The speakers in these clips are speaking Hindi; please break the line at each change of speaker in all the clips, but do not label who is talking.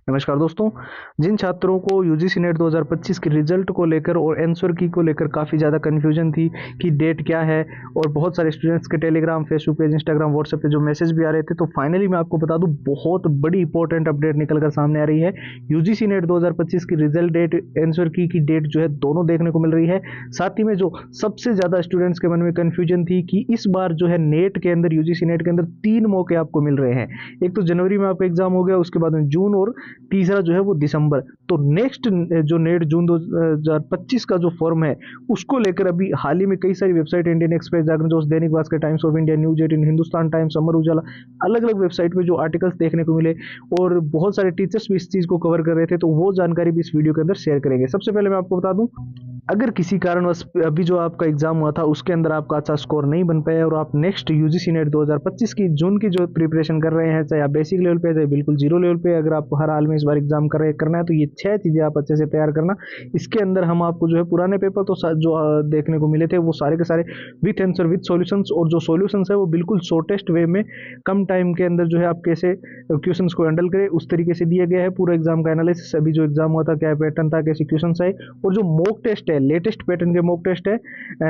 नमस्कार दोस्तों। जिन छात्रों को यूजीसी नेट 2025 के रिजल्ट को लेकर और आंसर की को लेकर काफ़ी ज़्यादा कन्फ्यूजन थी कि डेट क्या है, और बहुत सारे स्टूडेंट्स के Telegram, Facebook page, Instagram, WhatsApp पे जो मैसेज भी आ रहे थे, तो फाइनली मैं आपको बता दूं बहुत बड़ी इंपॉर्टेंट अपडेट निकल कर सामने आ रही है। यूजीसी नेट 2025 की रिजल्ट डेट, आंसर की डेट जो है दोनों देखने को मिल रही है। साथ ही में जो सबसे ज़्यादा स्टूडेंट्स के मन में कन्फ्यूजन थी कि इस बार जो है नेट के अंदर, यूजीसी नेट के अंदर 3 मौके आपको मिल रहे हैं। एक तो जनवरी में आपका एग्जाम हो गया, उसके बाद में जून, और तीसरा जो है वो दिसंबर। तो नेक्स्ट जो नेट जून 2025 का जो फॉर्म है, उसको लेकर अभी हाल ही में कई सारी website, Indian express, Jagran Josh, Dainik Bhaskar, Times of India, news 18, Hindustan Times, Amar Ujala, अलग अलग वेबसाइट में जो आर्टिकल्स देखने को मिले, और बहुत सारे टीचर्स भी इस चीज को कवर कर रहे थे, तो वो जानकारी भी इस वीडियो के अंदर शेयर करेंगे। सबसे पहले मैं आपको बता दूं, अगर किसी कारणवश अभी जो आपका एग्जाम हुआ था उसके अंदर आपका अच्छा स्कोर नहीं बन पाया, और आप नेक्स्ट यूजीसी नेट 2025 की जून की जो प्रिपरेशन कर रहे हैं, चाहे आप बेसिक लेवल पे, चाहे बिल्कुल जीरो लेवल पे, अगर आपको हर हाल में इस बार एग्जाम करना है, तो ये 6 चीजें आप अच्छे से तैयार करना। इसके अंदर हम आपको जो है पुराने पेपर तो जो देखने को मिले थे वो सारे के सारे विथ आंसर, विथ सॉल्यूशंस, और जो सॉल्यूशंस है वो बिल्कुल शॉर्टेस्ट वे में कम टाइम के अंदर जो है आप कैसे क्वेश्चंस को हैंडल करें उस तरीके से दिया गया है। पूरा एग्जाम का एनालिसिस, अभी जो एग्जाम हुआ था क्या पैटर्न था, कैसे क्वेश्चन आए, और जो मॉक टेस्ट है, लेटेस्ट पैटर्न के मॉक टेस्ट है,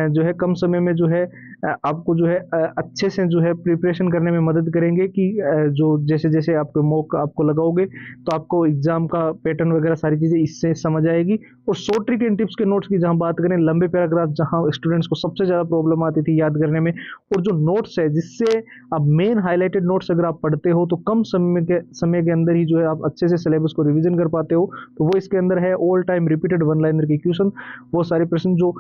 जो है कम समय में जो है आपको जो है अच्छे से जो है प्रिपरेशन करने में मदद करेंगे कि जो जैसे जैसे आपको मॉक आपको लगाओगे तो आपको एग्जाम का पैटर्न वगैरह सारी चीजें इससे समझ आएगी। और शॉर्ट ट्रिक एंड टिप्स के नोट्स की जहां बात करें, लंबे पैराग्राफ जहां स्टूडेंट्स को सबसे ज्यादा प्रॉब्लम आती थी याद करने में, और जो नोट्स है जिससे आप मेन हाईलाइटेड नोट्स अगर आप पढ़ते हो तो कम समय के अंदर ही जो है आप अच्छे से सिलेबस को रिवीजन कर पाते हो, तो वो इसके अंदर है। All time repeated one liner के क्वेश्चन, वो सारे प्रश्न जो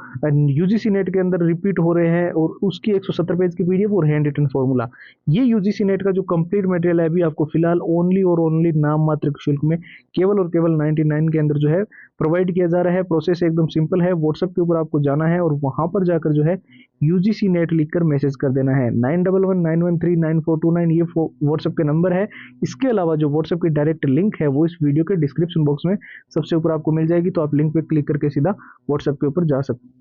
यूजीसी नेट के अंदर रिपीट हो रहे हैं, और उसकी 170 पेज की पीडीएफ और हैंड रिटन फॉर्मूला, ये यूजीसी नेट का जो कंप्लीट मटेरियल है अभी आपको फिलहाल ओनली और ओनली नाम मात्र शुल्क में केवल और केवल 99 के अंदर जो है प्रोवाइड किया जा रहा है। प्रोसेस एकदम सिंपल है। व्हाट्सएप के ऊपर आपको जाना है और वहां पर जाकर जो है यूजीसी नेट लिखकर मैसेज कर देना है। 9119139429 ये व्हाट्सएप के नंबर है। इसके अलावा जो व्हाट्सएप की डायरेक्ट लिंक है वो इस वीडियो के डिस्क्रिप्शन बॉक्स में सबसे ऊपर आपको मिल जाएगी, तो आप लिंक पे क्लिक करके सीधा व्हाट्सएप के ऊपर जा सकते हैं।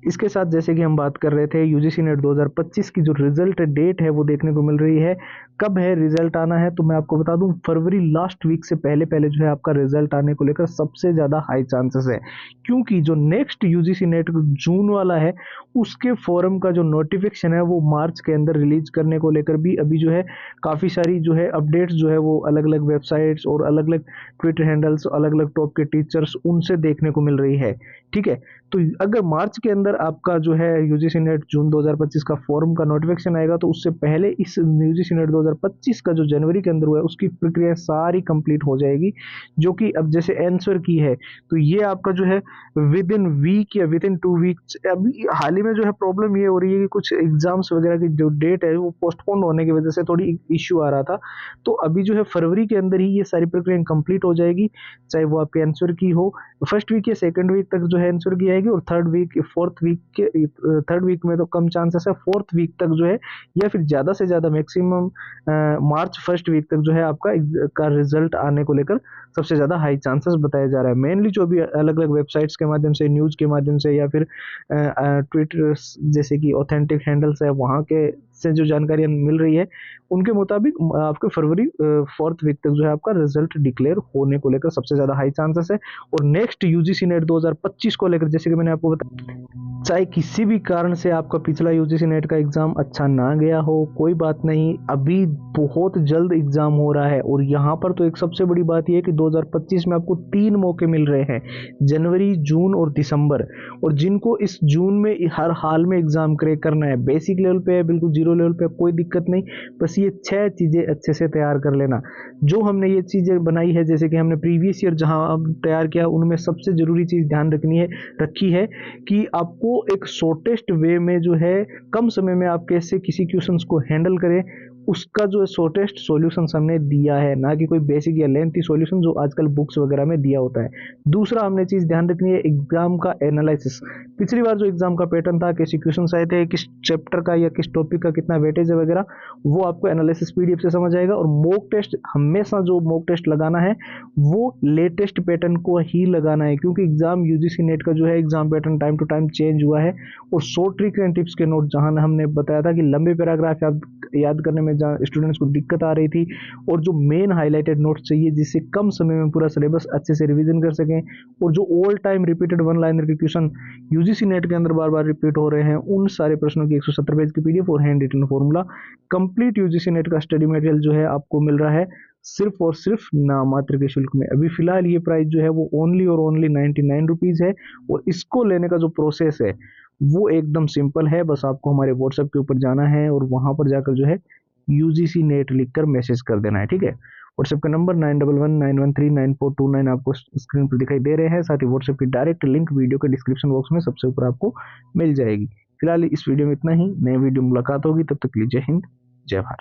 इसके साथ जैसे कि हम बात कर रहे थे, यूजीसी नेट 2025 की जो रिजल्ट डेट है वो देखने को मिल रही है। कब है रिजल्ट आना है, तो मैं आपको बता दूं फरवरी लास्ट वीक से पहले पहले जो है आपका रिजल्ट आने को लेकर सबसे ज्यादा हाई चांसेस है, क्योंकि जो नेक्स्ट यूजीसी नेट जून वाला है उसके फॉरम का जो नोटिफिकेशन है वो मार्च के अंदर रिलीज करने को लेकर भी अभी जो है काफी सारी जो है अपडेट्स जो है वो अलग अलग वेबसाइट्स और अलग अलग ट्विटर हैंडल्स, अलग अलग टॉप के टीचर्स, उनसे देखने को मिल रही है। ठीक है, तो अगर मार्च के अंदर आपका जो है यूजीसी नेट जून 2025 का फॉर्म का नोटिफिकेशन आएगा, तो उससे पहले इस यूजीसी नेट 2025 का जो जनवरी के अंदर हुआ है उसकी प्रक्रिया सारी कंप्लीट हो जाएगी, जो कि अब जैसे आंसर की है तो ये आपका जो है विद इन वीक या विद इन 2 वीक्स। अभी हाल ही में जो है प्रॉब्लम ये हो रही है कि कुछ एग्जाम्स वगैरह की जो डेट है वो पोस्टपोन होने की वजह से थोड़ी इश्यू आ रहा था, तो अभी जो है फरवरी के अंदर ही ये सारी प्रक्रिया कंप्लीट हो जाएगी, चाहे वो आपके आंसर की हो। फर्स्ट वीक या सेकंड वीक तक जो है आंसर की आएगी, और थर्ड वीक में तो कम चांसेस है, फोर्थ वीक तक जो है, या फिर ज्यादा से ज्यादा मैक्सिमम मार्च फर्स्ट वीक तक जो है आपका का रिजल्ट आने को लेकर सबसे ज्यादा हाई चांसेस बताया जा रहा है। मेनली जो भी अलग अलग वेबसाइट्स के माध्यम से, न्यूज के माध्यम से, या फिर ट्विटर जैसे कि ऑथेंटिक हैंडल्स है वहां के से जो जानकारियां मिल रही है उनके मुताबिक आपके फरवरी फोर्थ वीक तक जो है आपका रिजल्ट डिक्लेयर होने को लेकर सबसे ज्यादा हाई चांसेस है। और नेक्स्ट यूजीसी नेट 2025 को लेकर जैसे कि मैंने आपको बताया, चाहे किसी भी कारण से आपका पिछला यूजीसी नेट का एग्जाम अच्छा ना गया हो, कोई बात नहीं, अभी बहुत जल्द एग्जाम हो रहा है। और यहाँ पर तो एक सबसे बड़ी बात यह है कि 2025 में आपको 3 मौके मिल रहे हैं, जनवरी, जून और दिसंबर। और जिनको इस जून में हर हाल में एग्जाम क्रैक करना है, बेसिक लेवल पे है, बिल्कुल जीरो लेवल पे, कोई दिक्कत नहीं, बस ये 6 चीजें अच्छे से तैयार कर लेना। जो हमने ये चीजें बनाई है, जैसे कि हमने प्रीवियस ईयर जहां अब तैयार किया, उनमें सबसे जरूरी चीज ध्यान रखी है कि आपको एक शॉर्टेस्ट वे में जो है कम समय में आप कैसे किसी क्वेश्चंस को हैंडल करें, उसका जो है शॉर्टेस्ट सॉल्यूशन हमने दिया है, ना कि कोई बेसिक या लेंथी सॉल्यूशन जो आजकल बुक्स वगैरह में दिया होता है। दूसरा हमने चीज ध्यान रखनी है एग्जाम का एनालिसिस। पिछली बार जो एग्जाम का पैटर्न था, कैसे क्वेश्चन आए थे, किस चैप्टर का या किस टॉपिक का कितना वेटेज है वगैरह, वो आपको एनालिसिस पीडीएफ से समझ आएगा। और मॉक टेस्ट, हमेशा जो मॉक टेस्ट लगाना है वो लेटेस्ट पैटर्न को ही लगाना है, क्योंकि एग्जाम यूजीसी नेट का जो है exam pattern time to time change हुआ है। और शॉर्ट ट्रिक एंड टिप्स के नोट जहां हमने बताया था कि लंबे पैराग्राफ याद करने में में जहाँ स्टूडेंट्स को दिक्कत आ रही थी, और जो मेन हाईलाइटेड नोट्स चाहिए जिससे कम समय में पूरा सिलेबस अच्छे से रिवीजन कर सकें, और जो all time repeated one liner के क्वेश्चन यूजीसी नेट के अंदर बार बार रिपीट हो रहे हैं, उन सारे प्रश्नों की 170 पेज की पीडीएफ और handwritten formula complete UGC NET का स्टडी मटेरियल जो है आपको मिल रहा है सिर्फ और सिर्फ नामात्र के शुल्क में। अभी फिलहाल ये प्राइस जो है वो ओनली और ओनली 99 रुपीज़ है, और इसको लेने का जो प्रोसेस है वो एकदम सिंपल है। बस आपको हमारे व्हाट्सएप के ऊपर जाना है और वहां पर जाकर जो है यूजीसी नेट लिखकर मैसेज कर देना है, ठीक है। व्हाट्सएप का नंबर 9119139429 आपको स्क्रीन पर दिखाई दे रहे हैं। साथ ही व्हाट्सएप की डायरेक्ट लिंक वीडियो के डिस्क्रिप्शन बॉक्स में सबसे ऊपर आपको मिल जाएगी। फिलहाल इस वीडियो में इतना ही, नए वीडियो मुलाकात होगी, तब तक के लिए जय हिंद, जय भारत।